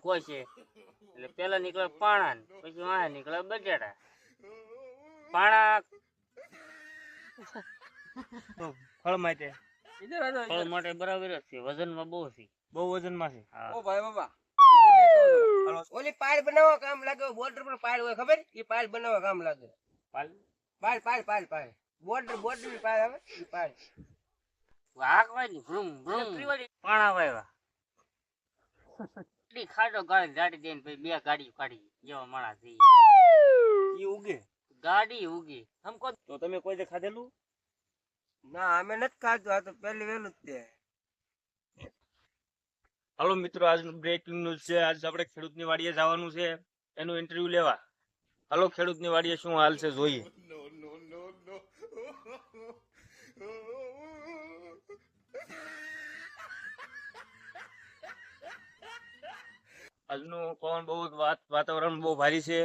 કોઈ છે એટલે પેલા નીકળે પાણા ને પછી વાહ નીકળે બટેટા. પાણા ફળ માટે ફળ માટે બરાબર જ છે, વજનમાં બહુ છે. બહુ વજનમાં છે. હા. ઓ ભાઈ બાબા ઓલી પાડ બનાવવા કામ લાગે, બોર્ડર પર પાડ હોય ખબર, એ પાડ બનાવવા કામ લાગે. પાલ પાડ પાડ પાડ પાડ બોર્ડર ની પાડ આવે એ પાડ. વાગવાની ભ્રુમ ભ્રુમ પાણા વાવ્યા. એટલી ખાડો ગાડી ગાડી દઈને પછી બે ગાડી કાઢી જેવા માણસ છે. ઈ ઉગે. ગાડી ઉગી હમકો તો તમે કોઈ દે ખાધેલું? ના અમે નથી ખાધું, આ તો પહેલી વેલું જ તે. હાલો મિત્રો, આજનું બ્રેકિંગ ન્યૂઝ છે. આજ આપણે ખેડૂતની વાડીએ જવાનું છે, એનું ઇન્ટરવ્યુ લેવા. હાલો, ખેડૂતની વાડીએ શું હાલ છે જોઈએ. આજનું પવન બહુ વાતાવરણ બહુ ભારી છે.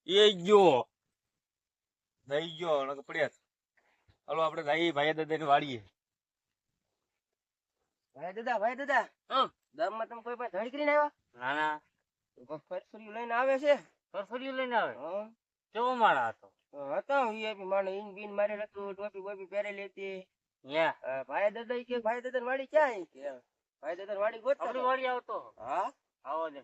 એ ગયો દઈ ગયો નકર પડ્યા. હાલો આપણે જઈએ ભાઈ દાદાની વાડીએ. ભાઈ દાદા ગામમાં તમે કોઈ પાસે ધડ કરીને આવ્યા? ના ના ફરફરી લઈને આવે છે. ફરફરિયું લઈને આવે. હા કેવો માણા હતો? હતા વીઆઈપી માણસ, ઈન બીન મારેલ હતું, ટોપી બોપી પહેરેલી હતી. યા ભાઈ દાદા ઈ કે ભાઈ દાદા વાડી ક્યાં આવી કે ભાઈ દાદા વાડી ગોતતા આપણી હતા. વાડી આવતો. હા આવો દે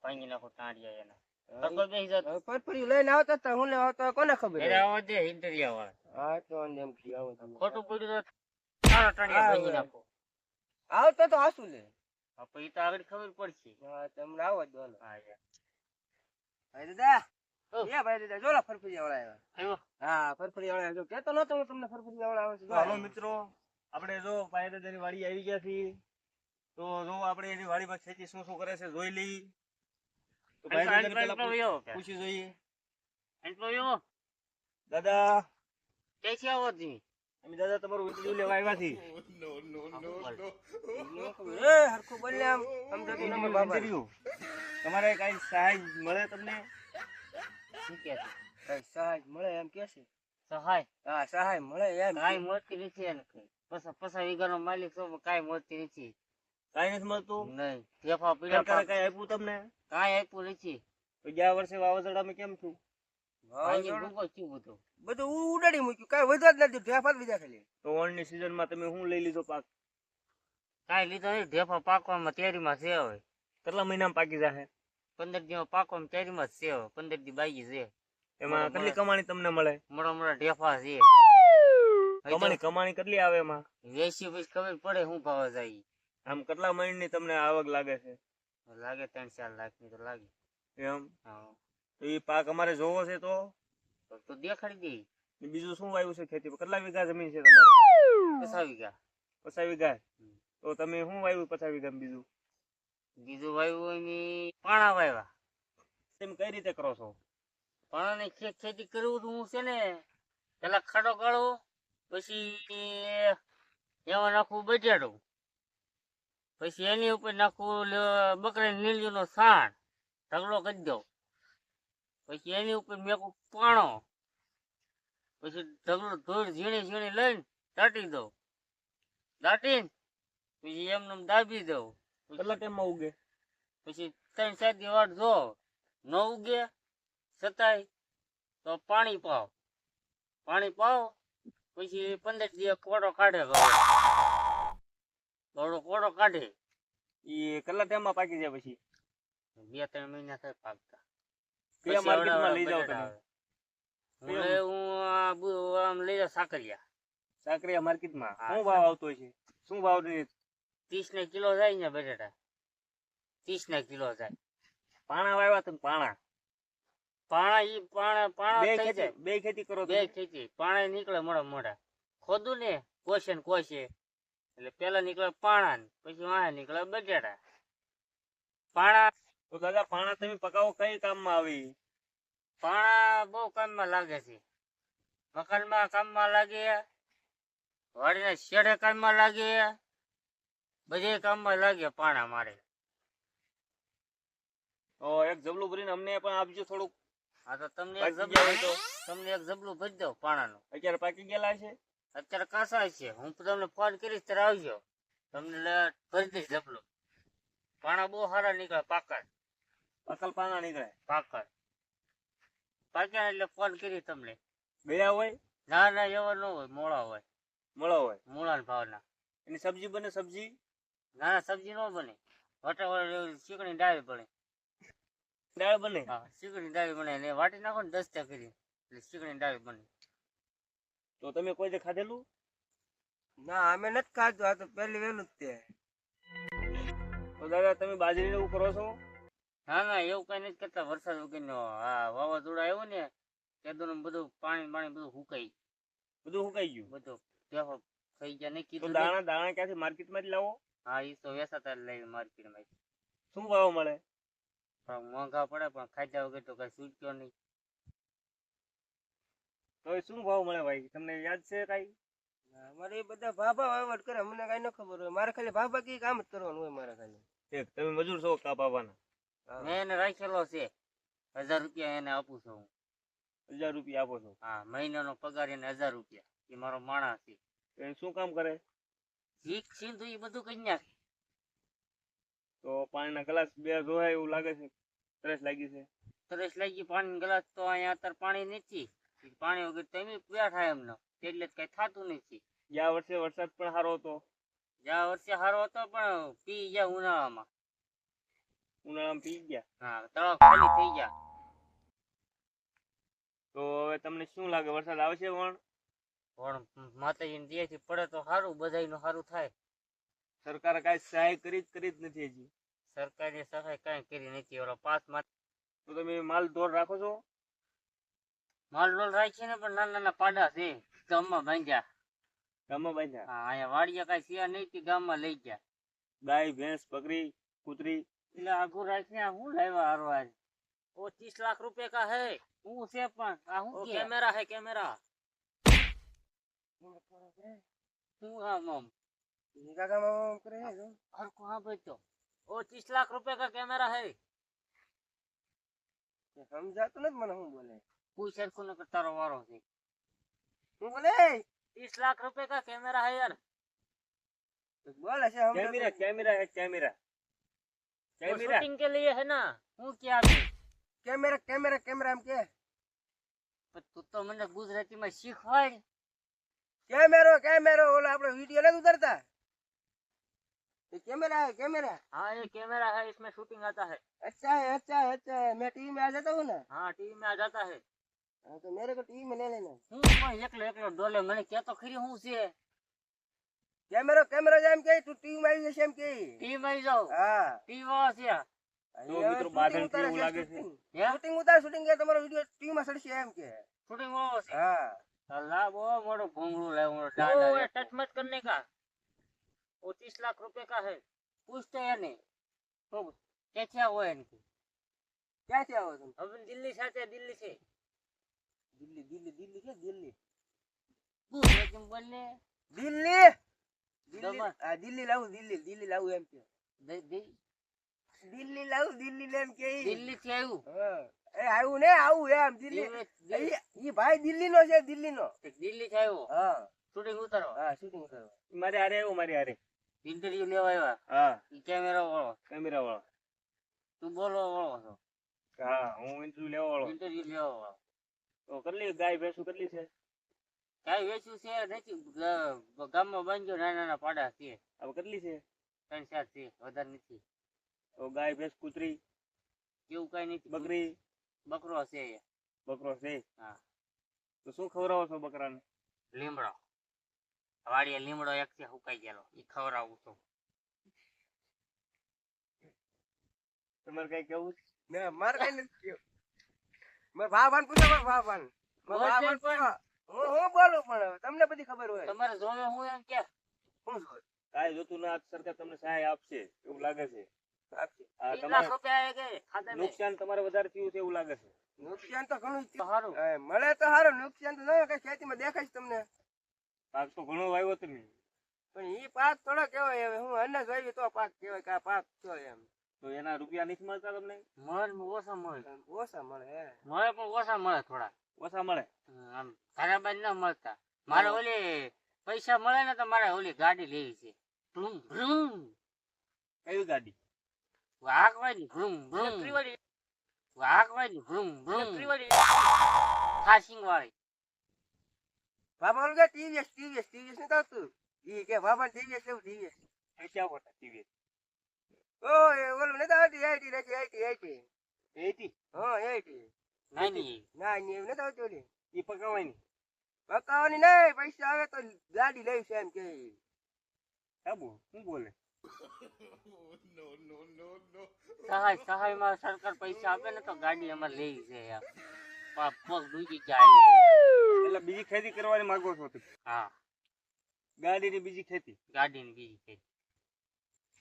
ભાંગી નાખો ટાંડિયા એના. તકો બેસી જતો. ફરફરી લઈને આવતા હતા, હું લેવા આવતા કોને ખબર ઘરે આવો દે ઇન્ટરિયા વાળા. હા તો એમ કી આવો તમે. ખોટું પડ્યું તો તારા ટાંડિયા ભાંગી નાખો. આવતો તો આસુ લે. પછી તો આગળ ખબર પડશે. હા તમને આવો જ દોનો. હા યાર ભાઈ દાદા ઓ. એ ભાઈ દાદા જોલા ફરફરી વાળા આવ્યા. આવ્યો. હા ફરફરી વાળા આવ્યા. જો કેતો નતો હું તમને ફરફરી વાળા આવે છે. તો હાલો મિત્રો, આપણે જો ભાઈ દાદાની વાડી આવી ગયા છીએ, તો જો આપણે એની વાડીમાં ખેતી શું શું કરે છે જોઈ લઈ. તો ભાઈ દાદાને પહેલા પૂછી જોઈએ. દાદા, ક્યાંથી આવો તમે? અમે દાદા તમારું ઇન્ટરવ્યુ લેવા આવ્યા છીએ. એ હરખું બોલ ને આમ સમજાતું નંબર બાબા. ઇન્ટરવ્યુ તમારે કઈ સહાય મળે તમને? શું કહે છે? કઈ સહાય મળે એમ કે છે? સહાય હા સહાય મળે એમ કાંઈ મળતી નથી એને કઈ. પચાસ વીઘાનો માલિક છો પણ કાંઈ મળતી નથી. કઈ નથી મળતું? નહીં ફેફા પીડા સરકારે કઈ આપ્યું તમને? કાંઈ આપ્યું નથી. તો ગયા વર્ષે વાવાઝોડામાં કેમ છું? ભાંગી ડૂબો થયું બધું. બધું ઉડાડી મૂક્યું, કઈ વધવા જ નથી, ઢેફા જ બીજા ખાલી. તો ઓણની સિઝનમાં તમે શું લઈ લીધો પાક? કાંઈ લીધો નહીં. ઢેફા પાકવામાં તૈયારીમાં છે હવે. કેટલા મહિનામાં પાકી જાહે? 15 દીમાં પાકવામાં તૈયારીમાં જ છે હવે. 15 દી બાકી છે. એમાં કેટલી કમાણી તમને મળે? મોટા મોટા ઢેફા છે. કમાણી કેટલી આવે એમાં? વેચી પછી ખબર પડે શું ભાવ જાય. આમ કેટલા મહિનાની તમને આવક લાગે છે? લાગે 3-4 લાખની તો લાગે. એમ? હા તો એ પાક અમારે જોવો છે તો તો દેખાડી દે. બીજું શું વાવ્યું છે ખેતી? કેટલા વીઘા જમીન છે તમારે? 50 વીઘા. 50 વીઘા. તો તમે શું વાવ્યું 50 વીઘા બીજું? બીજું વાવ્યું એની પાણા વાવ્યા. તમે કઈ રીતે કરો છો? પાણાની ખેતી કરવું તો હું છે ને પેલા ખાડો ગાળો, પછી એમાં નાખવું બટેટું, પછી એની ઉપર નાખવું બકરી નીલજીનો સાણ, ઢગલો કરી દઉં, પછી એની ઉપર મેકું પાણો, પછી ઢગલો ધૂળ ઝીણી ઝીણી લઈને દાટી દઉં, દાટીને પછી એમને દાબી દઉં. કેટલા ટાઈમમાં ઉગે? પછી 3-4 દી વાર જો ન ઉગે છતાંય તો પાણી પાવ પછી 15 દી કોડો કાઢે. કોડો કાઢે એ કેટલા ટાઈમમાં પાકી જાય પછી? 2-3 મહિના થાય પાકતા. કયા માર્કેટમાં લઈ જાવ તમે? હું આમ લઈ જાઉં સાકરિયા માર્કેટમાં. હા, શું ભાવ આવતો હોય છે? શું ભાવ? 30 ને કિલો જાય ને બટેટા. 30 ને કિલો જાય. પાણા વાવ્યા તમે? પાણા બે ખેતી કરો બે ખેતી. પાણા નીકળે મોડા ખોદું ને કોશે એટલે પેલા નીકળે પાણા ને પછી વાહ નીકળે બટેટા. પાણા તો દાદા, પાણા તમે પકાવો કઈ કામમાં આવી? પાણા બહુ કામમાં લાગે છે. મકાનમાં કામમાં લાગે, વાડીના શેડે કામમાં લાગે, બધે કામમાં લાગે પાણા મારે. તો એક જબલું ભરીને અમને પણ આપજો થોડુંક. હા તો તમને એક જબલું ભરી દઉં પાણાનું. અત્યારે પાકી ગયેલા છે? અત્યારે કાસા છે. હું તમને ફોન કરીશ ત્યારે આવજો. તમને ભરી દઈશ ડબલો. પાણા બહુ સારા નીકળે, પાકડ અકલ પાના નીકળે. પાકડ પાક્યા એટલે ફોન કરી તમને. ગયા હોય ના ના એવા ન હોય, મોળા હોય, મળો હોય. મૂળા ના ભાવના. એની સબ્જી બને સબ્જી. ના ના સબ્જી ન બને, વટાવળ શીકણી ડાળી બને. દાળ બને. હા શીકણી ડાળી બને ને વાટી નાખો ને દસ્તા કરી એટલે શીકણી ડાળી બને. તો તમે કોઈ દે ખાધેલું? ના અમે નથી ખાધું, આ તો પહેલી વહેલું જ તે. તો દાદા તમે બાજરીને એવું કરો છો? ના ના એવું કઈ નથી કરતા. વરસાદ વગરનો આ વાવાઝોડા આવ્યું ને તેદું બધું પાણી બધું સુકાઈ બધું સુકાઈ ગયું. બધું ભેહો થઈ ગયા નહીં તો કીધું. દાણા ક્યાંથી માર્કેટમાંથી લાવો? હા એ તો વેસાતા લઈ માર્કેટમાં. શું ભાવ મળે? પણ મોંઘા પડે, પણ ખાધા વગર તો કઈ છૂટક્યો નહીં. તો એ શું ભાવ મળે ભાઈ, તમને યાદ છે કઈ? અમારે એ બધા ભાભા વહીવટ કરે, અમને કઈ ન ખબર હોય. મારે ખાલી ભાભા કઈ કામ જ કરવાનું હોય મારે ખાલી. તમે મજૂર છો કાપાવાના? મેં એને રાખેલો છે 1000 રૂપિયા એને આપું છું હું. 1000 રૂપિયા આપો છો? હા મહિનાનો પગાર એને 1000 રૂપિયા. એ મારો માણસ છે. એ શું કામ કરે? શીખ સીધું એ બધું કરી નાખે. તો પાણીના ગ્લાસ બે જોયા એવું લાગે છે, તરસ લાગી છે. તરસ લાગી પાણી ગ્લાસ તો અહીંયા અત્યારે પાણી નથી. પાણી વગર તમે બેઠા એમને એટલે કઈ થતું નથી. ગયા વર્ષે વરસાદ પણ સારો હતો. જ્યાં વર્ષે સારો હતો પણ પી ગયા ઉનાળામાં. ઉનાળામાં પી ગયા. હા તળાવ ખાલી થઈ ગયા. તો હવે તમને શું લાગે, વરસાદ આવશે? પણ માતાજીની દયાથી પડે તો સારું, બધાયનું સારું થાય. સરકારે કાંઈ સહાય કરી જ નથી હજી. સરકારી સહાય કાંઈ કરી નથી. ઓલો પાસ માં તો તમે માલ ઢોર રાખો છો? માલ રોલ રાખીએ ને, પણ નાના નાના પાડા છે ગામમાં બાંધ્યા. ગામમાં બાંધ્યા? હા અહીંયા વાડિયા કાંઈ સિયા નહીં તે ગામમાં લઈ ગયા. ગાય ભેંસ બકરી કૂતરી એટલે આઘું રાખીને આ શું લાવ્યા હારવાર? ઓ 30 લાખ રૂપિયા કા હે. હું છે પણ આ હું કેમેરા હે કેમેરા. શું આમ કાકા મામા કરે હે જો. હરકો હા બચ્ચો. ઓ 30 લાખ રૂપિયા કા કેમેરા હે. સમજાતું નથી મને, શું બોલે? કોઈ સરખું ન તારો વારો છે. શું બોલે? 30 लाख रुपए का कैमरा है यार. बोल ऐसे हम कैमरा कैमरा है कैमरा वो कैमरा शूटिंग के लिए है ना. હું क्या भी कैमरा कैमरा कैमरा हम के તું તો મને ગુજરાતીમાં શીખવાડ. कैमरा कैमरा ओला આપણે વિડિયો નથી ઉતારતા, ये कैमरा है कैमरा. हाँ ये कैमरा है, इसमें शूटिंग आता है. अच्छा है अच्छा है अच्छा है. मैं टीवी में आ जाता हूँ ना. हाँ टीवी में आ जाता है. हाँ तो मेरे को टीवी में ले लेना. હું પણ એકલો ડોલે મને કે તો ખરી હું છે. कैमरा कैमरा जाम के तू टीवी में આવી જશે એમ કે. ટીવી માં આવી જાવ. હા ટીવી વાળો છે. તો મિત્રો બાદલ થી એવું લાગે છે. શૂટિંગ ઉતાર શૂટિંગ કે તમારો વિડિયો ટીવી માં સડશે એમ કે. शूटिंग वाળો છે. હા अल्लाह वो मोड़ो घुंघरू ले मोड़ो डांडा. वो टच मत करने का. वो 30 लाख रुपए का है. पूछते हैं नहीं तो क्या हुआ इनकी. ક્યાંથી આવો તમે? अब दिल्ली से आते, दिल्ली से. દિલ્હી દિલ્હી દિલ્હી કે દિલ્હી ગુજરાતી બોલને. દિલ્હી દિલ્હી દમણ. આ દિલ્હી લાવું દિલ્હી લાવું એમ કે. દિલ્હી લાવું દિલ્હી લેમ કે. દિલ્હી થી આવ્યું. હા એ આવું ને આવું એમ દિલ્હી. ઈ ભાઈ દિલ્હી નો છે, દિલ્હી નો. દિલ્હી થી આવ્યો. હા શૂટિંગ ઉતારો. હા શૂટિંગ કરો. મારે હારે આવ્યો મારી હારે. ઇન્ટરવ્યુ લેવા આવ્યા. હા ઈ કેમેરા વાળો. કેમેરા વાળો. તું બોલવા વાળો છો. હા હું ઇન્ટરવ્યુ લેવા વાળો. ઇન્ટરવ્યુ લેવા વાળો. તો કેટલી ગાય ભેંસું કેટલી છે? કાંઈ વેચ્યું છે નથી. ગામમાં બાંધ્યો નાના નાના પાડા છે. હવે કેટલી છે? 3-4 છે, વધારે નથી. તો ગાય ભેંસ કૂતરી એવું કઈ નથી. બકરી બકરો છે એ. બકરો છે? હા. તો શું ખવડાવો છો બકરાને? લીમડો. વાડીએ લીમડો એક છે સુકાઈ ગયેલો, એ ખવડાવું છું. તમારે કઈ કેવું છે? ના માર કઈ નથી થયું. માર ભાવાન પૂછો, માર ભાવાન. હું બોલું પણ તમને બધી ખબર હોય. તમારે જોવે હું એમ કે શું જોવે? કાંઈ જોતું ના, સરકાર તમને સહાય આપશે એવું લાગે છે. આપશે. આ 30 લાખ તમારે રૂપિયા આવે કે ખાતા મેં. નુકસાન તમારે વધારે થયું છે એવું લાગે છે. નુકસાન તો ઘણું તો સારું. થયું. મળે તો સારું, નુકસાન તો નહીં. કઈ ખેતીમાં દેખાય છે તમને. પાક તો ઘણો વાવ્યો તમે. પણ ઈ પાક થોડો કેવાય. હવે હું અનાજ વાવી તો પાક કેવાય કે આ પાક થયો એમ. તો એના રૂપિયા નથી મળતા તમને? મળે ઓછા મળે. ઓછા મળે હે. મળે પણ ઓછા મળે થોડા. ઓછા મળે? આમ ખરાબ ના મળતા. મારે ઓલી પૈસા મળે ને તો મારે ઓલી ગાડી લેવી છે. ભ્રુમ ભ્રુમ કઈ ગાડી વાગવાની ભ્રુમ ભ્રુમ વાગવાની ભ્રુમ ભ્રુમ ખાસિંગ વાળી બાબા ઓલું કે ટીવીએસ નથી આવતું ઈ કે બાબા ટીવીએસ લેવું ટીવીએસ એ ક્યાં બોલતા ટીવી ઓ એ ઓલું નથી આવતી આઈટી એટી હા આઈટી નાની ના ની એવું નથી આવતું ઓલી ઈ પકાવાની પકાવવાની નહીં પૈસા આવે તો ગાડી લઈશ એમ કે સાબુ શું બોલે સહાયમાં સરકાર પૈસા આપે ને તો ગાડી અમારે લેવી છે યાર પગ ડૂબી જાય એટલે બીજી ખેતી કરવાની માંગો છો તમે હા ગાડીની બીજી ખેતી ગાડીની બીજી ખેતી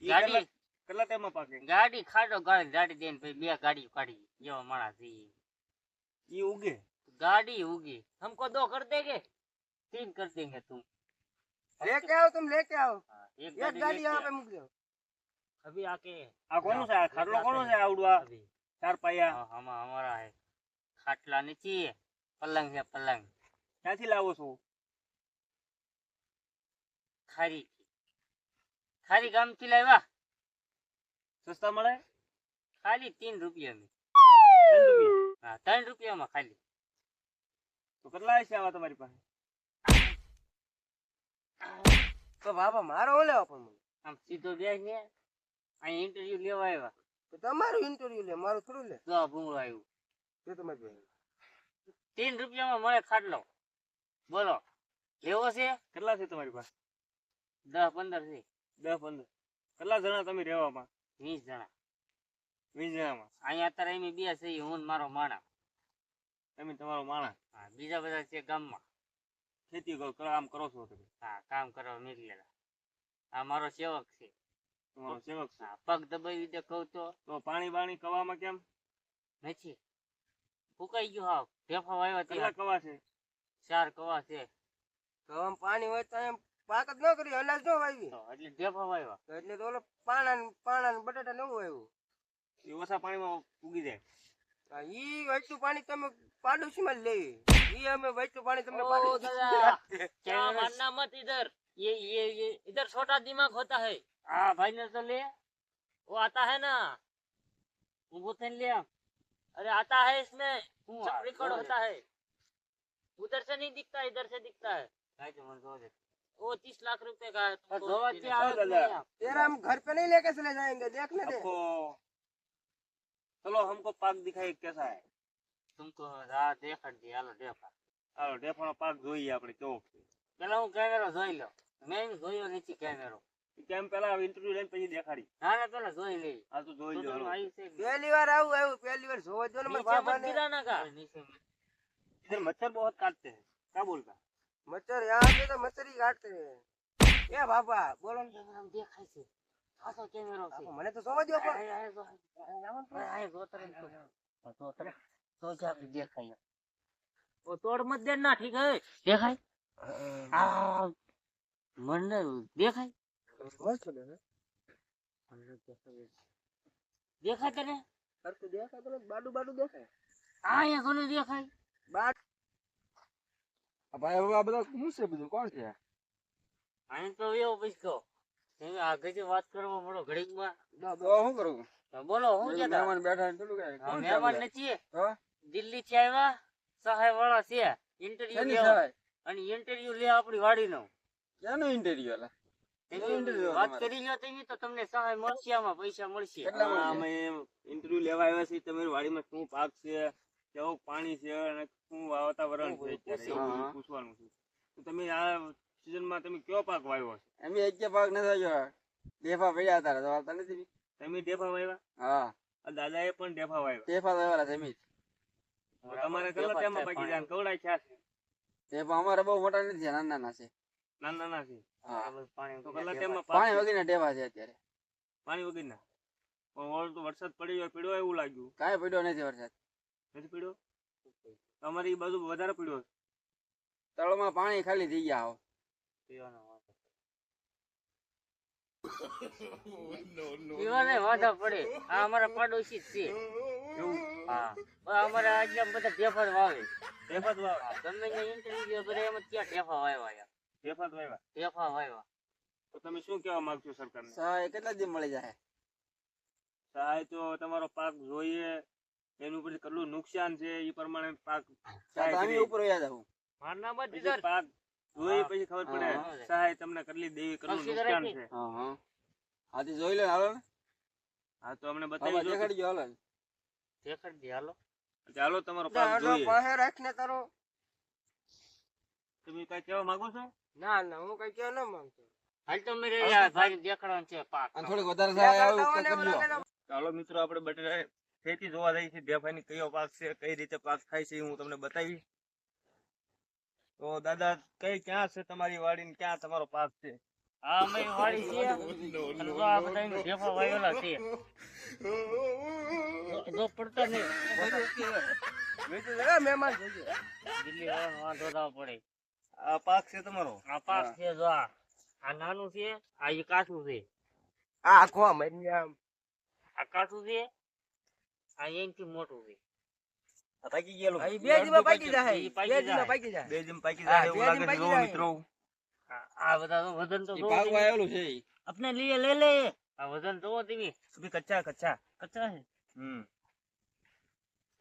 ઈ ગાડી કેટલા ટાઈમમાં પાકે ગાડી ખાડો ગાડી દઈને પછી બે ગાડી કાઢી જેવા માણસ ઈ ઉગે गाड़ी होगी हमको 2 कर देंगे 3 कर देंगे तुम लेके आओ तुम लेके आओ हाँ, एक एक गाड़ी गाड़ी लेके यहाँ आओ। पे मुक दो अभी आके આ કોનું છે આ ખાટલો કોનો છે આવડવા अभी ચાર પાયા हाँ, हमारा है खाटला नीचे है पलंग है पलंग ક્યાંથી લાવો છો खारी खारी गाम की लावा સસ્તા મળે खाली 3 रुपया में 3 રૂપિયા हाँ 3 रुपया में खाली તો કેટલા છે આવા તમારી પાસે तो बाबा मारो ओले अपन हम सीधो गया है અહીં ઇન્ટરવ્યુ લેવા આવ્યા तो તમારું ઇન્ટરવ્યુ લે મારું થોડું લે તો ભૂંગળો આવ્યું તે તો મત 3 રૂપિયામાં મળે ખાટલો બોલો લેવો છે કેટલા છે તમારી પાસે 10-15 છે 10-15 કેટલા જણા તમે રહેવામાં 20 જણા 20 જણામાં અહીંયા અત્યારે એમ બે છે હું ને મારો માણા તમે તમારો માણસ હા બીજા બધા છે ગામમાં ખેતી કામ કરો છો તમે હા કામ કરવા નીકળેલા આ મારો સેવક છે તમારો સેવક છે હા પગ દબાવી દે કહું તો પાણી બાણી કવામાં કેમ નથી ફૂકાઈ ગયું હાવ ઢેફા વાવ્યા કેટલા ત્યાં કવા છે 4 કવા છે તો આમ પાણી હોય તો એમ પાક જ ન કરી અનાજ ન વાવી તો એટલે ઢેફા વાવ્યા તો એટલે તો ઓલો પાણા ને બટાટા નવું આવ્યું એ ઓછા પાણીમાં ઉગી જાય હા, ઈ વૈતું પાણી તમે પાડોશીમાં જ લેવી ઈ અમે વૈતું પાણી તમને ओ પાડોશીમાં दादा જ क्या मानना मत इधर ये इधर छोटा दिमाग होता है हाँ भाई ने तो ले वो आता है ना वो थन ले अरे आता है इसमें सब रिकॉर्ड होता है उधर से नहीं दिखता इधर से दिखता है काय तो मन दे वो 30 लाख रुपए का है तुमको धोवा देने क्या का। दादा? तेरा हम घर पे नहीं लेके चले जाएंगे देखने दे आपको चलो हमको पाक दिखाइए कैसा है तुमको हाँ देखा दिया हालो देखा હાલો ડેફાનો પાક જોઈએ આપણે કેવો છે પેલા હું કેમેરો જોઈ લો મેં જોયો નથી કેમેરો કેમ પેલા ઇન્ટરવ્યુ લઈને પછી દેખાડી ના ના પેલા જોઈ લે આ તો જોઈ લો હાલો. આવી છે पहली बार आऊं आऊं पहली बार सोच जो ना मेरे नीचे बाबा मत ने गिराना का नीचे मत इधर मच्छर बहुत काटते हैं क्या बोलता मच्छर यहाँ पे तो मच्छर ही काटते हैं ए बाबा बोलो ने કેમેરામાં દેખાય છે ખાસો કેમેરો છે आपको मने तो समझ दो पर तो क्या देखाय वो तोड़ मत देना ठीक है देखाय आ मन देखाय मस्त है देखाय तने सर को देखा तो बाडू बाडू देखा आ ये कोने देखाय बाट भाई अब આ બધા શું છે બધું કોણ છે આને તો એવો પૈસો તમે આગળથી વાત કરવા મળો ઘડીકમાં તો હું કરું બોલો હું કહેતા મહેમાન બેઠા છે પેલું કે હા, મહેમાન નથી હા દિલ્હી થી આવ્યા સહાય વાળા છે ઇન્ટરવ્યુ શેની લેવા સહાય? અને ઇન્ટરવ્યુ લે આપણી વાડીનો ક્યાંનો ઇન્ટરવ્યુ આલા interview વાત તમારે? કરી લો તમે તો તમને સહાય મળશે આમાં પૈસા મળશે કેટલા મળશે? અમે ઇન્ટરવ્યુ લેવા આવ્યા છીએ તમારી વાડીમાં શું પાક છે કેવું પાણી છે અને શું વાતાવરણ છે અત્યારે એવું બધું હા. પૂછવાનું છે તો તમે આ સિઝનમાં તમે કયો પાક વાવ્યો છે અમે એક ભાગ ન થયો દેફા પડ્યા હતા તો આવતા નથી તમે ઢેફા વાવ્યા હા આ દાદાએ પણ ઢેફા વાવ્યા દેફા થયેલા જમીન તો તમારે કેટલા ટાઈમમાં પાકી જાય કવડાય છે દેફા અમારે બહુ મોટા નથી નાના નાના છે નાના નાના છે હા પાણી તો કેટલા ટાઈમમાં પાણી વગરના દેવા છે અત્યારે પાણી વગરના પણ ઓલ તો વરસાદ પડ્યો એવું લાગ્યું કાંઈ પડ્યો નથી વરસાદ નથી પડ્યો તમારી બાજુ વધારે પડ્યો છે. તળમાં પાણી ખાલી થઈ ગયા આવો પીવાને વાંધા પડે આ અમારા પાડોશી જ છે એવું હા અમારા આજના બધા ઢેફા જ વાવે ઢેફા જ વાવ્યા ગમે તે ઇન્ટરવ્યુ કરે એમ ત્યાં ઢેફા વાવ્યા ઢેફા જ વાવ્યા ઢેફા વાવ્યા તો તમે શું કહેવા માંગશો સરકારને? સહાય કેટલા દી મળી જાય? સહાય તો તમારો પાક જોઈએ એનું ઉપર કેટલું નુકસાન છે એ પ્રમાણે પાક સહાય તમે કરીએ. ઉપર વયા જાવ. મારું નામ જ પછી દીધા. પાક જોઈ પછી ખબર પડે હા. સહાય તમને કેટલી દેવી કેટલું કલસી નુકસાન કરાવી. છે. હા હા આથી જોઈ લો હાલો ને. હા તો અમને બાબા બતાવી દો. દેખાડજો હાલો ને. દેખાડી દે, હાલો. ચાલો તમારો પાક જોઈએ. પાસે રાખીને તારો. તમે કઈ કહેવા માંગો છો? ના ના હું કઈ કહેવા ન માંગતો. હાલ તો મેરે યાર ભાઈ દેખાડવાનું છે પાક. અને થોડીક વધારે સહાય આવે તો કરજો. ચાલો મિત્રો આપણે બટેટા ખેતી જોવા જઈએ છીએ. બેભાઈની કયો પાક છે કઈ રીતે પાક થાય છે એ હું તમને બતાવીશ. તો દાદા કઈ ક્યાં છે તમારી વાડી ને ક્યાં તમારો પાક છે? આ અમારી વાડી છે અને જો આ બધા એના ઢેફા વાયેલા છે. જો પડતા નહીં વેચી જરા મહેમાન જોજે. દિલ્હી વાળાનો વાંધો ના પડે. આ પાક છે તમારો? આ પાક છે, જો આ નાનું છે, આ ઈ કાચું છે. આ કો મરી આમ. આ કાચું છે, આ એનથી મોટું છે. આ પાકી ગયેલું? આ ઈ બે દીમાં પાકી જાય. ઈ બે પાકી દીમાં જાય. પાકી જાય. બે જેમ પાકી હા, જાય એવું બે લાગે જેમ છે. પાકી જો જાય. મિત્રો આ બધા તો વજન તો ઈ જોવો ભાગમાં તમે. આવેલું છે ઈ. अपने लिए ले ले, આ વજન જોવો તમે. અભી કચ્ચા કચ્ચા. કચ્ચા છે.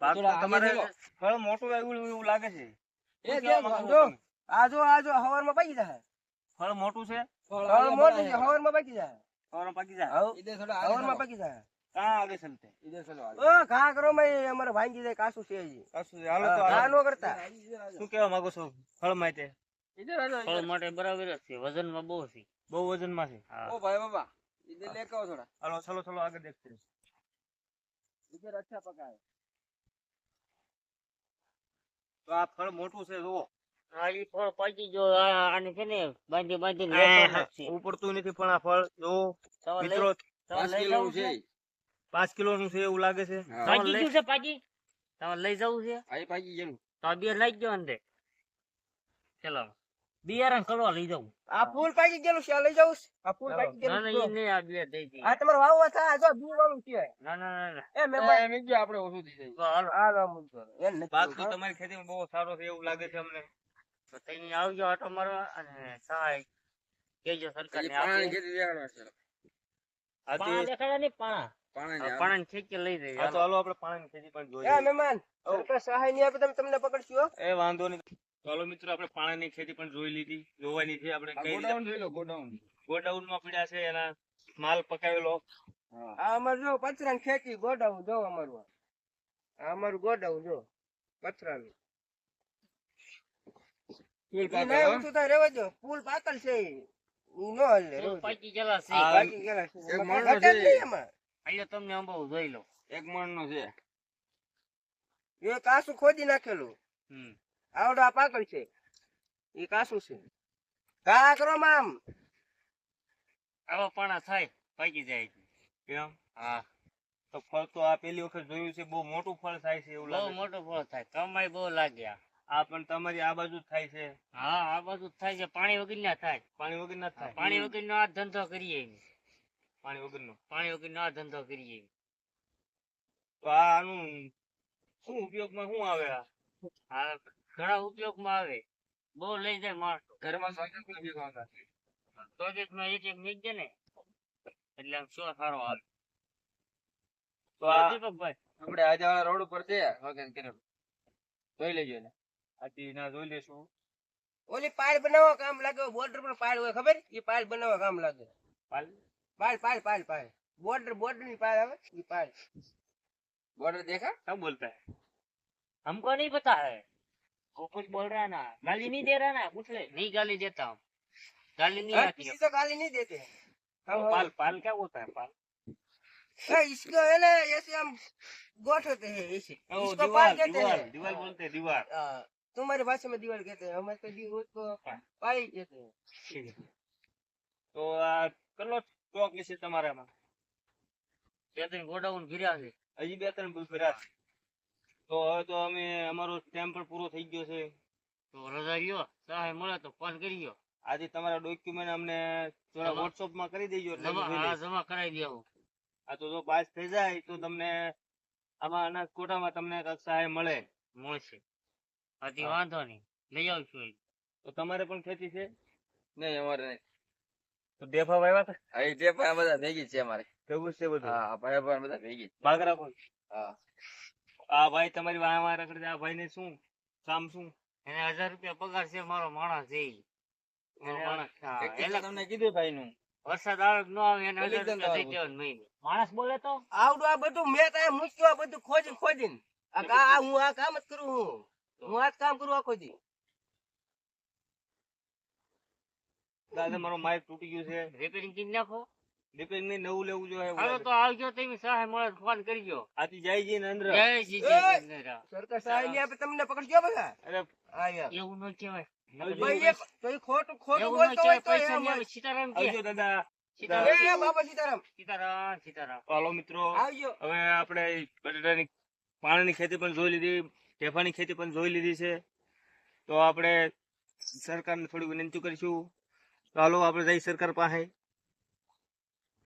પાક તો થોડા આગે તમારે ચલો. ફળ મોટું એવું લાગે છે. એ શું જે કહેવા માંગો જો તમે? આ જો હવારમાં પાકી જાય. ફળ મોટું છે? હવાર મોટું છે, હવારમાં પાકી જાય. ફળ પાકી જાય? હવ હવારમાં પાકી જાય. કાં આગે ચલતે? ઓ ઘા કરો માં અમારે ભાંગી જાય કાસું છે હજી. કશું હાલો તો ઘા હાલો. નો કરતા. શું કહેવા માંગો છો ફળ માટે? ફળ માટે બરાબર જ છે, વજનમાં બહુ છે. બહુ વજનમાં છે. હા. ઓ ભાઈ બાબા इधर लेके आओ थोड़ा હાલો ચલો ચલો આગળ દેખते हैं. इधर अच्छा पका है તો આ ફળ મોટું છે જુઓ. આ ઈ ફળ પાકી જો આને છે ને બાંધી બાંધીને વેચવાનું જ છે. ઉપડતું નથી પણ આ ફળ જુઓ તમારે મિત્રો. તમારે લઈ જવું છે? 5 કિલોનું છે એવું લાગે છે. પાકી ગયું છે, પાકી. તમારે લઈ જવું છે आई पाकी गेलू તો આ બે લઈ ગયો અંદર. ચલો બિયારણ કરવા લઈ જવું. आ फूल पाकी गेलू છે લઈ જાઉં આ ફૂલ પાકી ના ના, ગયેલું ઈ નહીં, આ બે દઈ દી. આ તમારે વાવવા થા જો બી વાળું છે ના ના ના ના. એ મહેમાન એમ કે આપણે ઓછું થઈ જાય તો હાલો. આ રામ મુજો એમ નથી પાક તો તમારી ખેતીમાં બહુ સારો છે એવું લાગે છે અમને. તો તમે આવજો આટો મારવા અને સહાય કેજો સરકારને આપે. પાણી ખેતી દેખાડવા છે આ તો પાણા દેખાડ્યા નહીં, પાણા. પાણી પાણાની ખેતી લઈ જઈએ. આ તો હાલો આપણે પાણીની ખેતી પણ એ જોઈએ. મહેમાન સરકાર સહાય નહીં આપે તમને પકડશું હો એ વાંધો નહીં. ચાલો મિત્રો આપણે પાણીની ખેતી પણ જોઈ લીધી. જોવાની છે આપણે કઈ રીતે જોઈ લો ગોડાઉન ગોડાઉનમાં પડ્યા છે એના માલ પકાવેલો. આ અમારું જો પથરાની ખેતી ગોડાઉન જો અમારું આ અમારું ગોડાઉન જો પથરાનું ઈ નહીં ઊંચું થાય રહેવા દો પુલ પાતળ છે ઈ નો હલે તો પાકી ગયેલા છે. આ બાકી ગયેલા છે એક એમાં મણનો ઘટે જ છે. નહીં એમાં. અહીંયા તમને અંબાવું જોઈ લો. એક મણનો છે. એ કાસું ખોદી નાખેલું હમ. આવડો આ પાકળ છે એ કાસું છે ઘા કરો માં આમ આવા પાણા થાય પાકી જાય છે. કેમ? હા, તો ફળ તો આ પેલી વખત જોયું છે બહુ મોટું ફળ થાય છે એવું બહુ લાગે છે. મોટો ફળ થાય, કમાઈ બહુ લાગે આ. આ પણ તમારી આ બાજુ જ થાય છે. હા, આ બધું જ થાય છે, પાણી વગર ના થાય. પાણી વગર ના થાય. પાણી વગર નો આ ધંધો કરીએ એમ. પાણી વગરનો. પાણી વગર નો આ ધંધો કરીએ એમ. તો આ આનું શું ઉપયોગમાં શું આવે આ? આ ઘણા ઉપયોગમાં આવે, બહુ લઈ જાય માણસો. ઘરમાં સોચન કોઈ ભી ખાતા પ્રોજેક્ટમાં એક એક નીકળે જાય ને એટલે આમ શું સારો આવે. તો આ દીપકભાઈ, આપણે આજે વાળા રોડ ઉપર છે વગન કરેલું જોઈ લેજો ને આથી ના જોઈ લેશું. ઓલી પાળ બનાવવા કામ લાગે બોર્ડર પર પાળ હોય ખબર એ પાળ બનાવવા કામ લાગે પાલ પાળ પાળ પાળ પાળ બોર્ડર ની પાળ આવે એ પાળ બોર્ડર देखा क्या बोलता है? हमको नहीं पता है, वो कुछ बोल रहा है ना, गाली नहीं दे रहा ना, पूछ ले. नहीं गाली देता हूँ, गाली नहीं आती है. किसी तो गाली नहीं देते हम पाल पाल क्या बोलता है? पाल इसको है ना ऐसे हम गोट होते हैं ऐसे ओ, इसको दीवार पाल कहते दीवार हैं दीवार बोलते हैं दीवार. हाँ, तुम्हारी भाषा में दीवार कहते हैं हमारे तो दीवार को पाई कहते हैं તો આ કેટલો સ્ટોક છે તમારામાં? બે ત્રણ ગોડાઉન ઘિર્યા છે. હજી 2-3 બુક ભર્યા છે. તો હવે તો અમે અમારો ટાઈમ પણ પૂરો થઈ ગયો છે. તો રજા રહ્યો, સહાય મળે તો ફોન કરીયો. આજે તમારા ડોક્યુમેન્ટ અમને થોડા WhatsApp માં કરી દેજો એટલે અમે જોઈ જમા લઈશું. જમા કરાવી દેવું. આ તો જો પાસ થઈ જાય તો તમને આમાં અનાજ કોટામાં તમને કાંઈક સહાય મળે. મળશે. આથી વાંધો નહીં, લઈ આવશું. તો તમારે પણ ખેતી છે? नहीं हमारे नहीं તો દેફા વાવ્યા હતા? હા એ જે ભાઈ બધા ભેગી જ છે અમારે. એવું છે બધું? હા ભાઈ ભાઈ બધા ભેગી જ. બાગરા કોણ? હા આ ભાઈ તમારી વાહ રખડે, આ ભાઈ ને શું કામ શું? એને 1000 રૂપિયા પગાર છે, મારો માણસ છે ઈ. એને હા, એક એને તમને કીધું ભાઈ નું. વરસાદ આવે કે ન આવે એને પેલી 1000 રૂપિયા દઈ દેવાના મહિને. માણસ બોલે તો આવડું આ બધું મેં ત્યાં મૂક્યું, આ બધું ખોજીને હું આ કામ જ કરું હું આ જ કામ કરું આખો દી. દાદા મારો માઇક તૂટી ગયું છે, રિપેરિંગ કરી નાખો. રિપેરિંગ ને નવું લેવું જોઈએ. હાલો તો આવજો, તમે સહાય મળે તો ફોન કરજો. આથી જાય છે ને અંદર. જય શ્રી કૃષ્ણ. સરકાર સહાય નહીં આપે તમને પકડજો બધા. અરે હા યાર એવું ન કહેવાય. ભાઈ એક તો ઈ ખોટું એવું ન બોલતો હોય કહેવાય. તો પૈસા એમ નહીં હોય. આવે. સીતારામ કે. આવજો દાદા. સીતારામ. એ બાબા સીતારામ સીતારામ સીતારામ. હાલો મિત્રો, આવજો. હવે આપણે બટેટાની પાણીની ખેતી પણ જોઈ લીધી, ઢેફાની ખેતી પણ જોઈ લીધી છે. તો આપણે સરકારને થોડી વિનંતી કરીશું. તો હાલો આપણે જઈ સરકાર પાસે.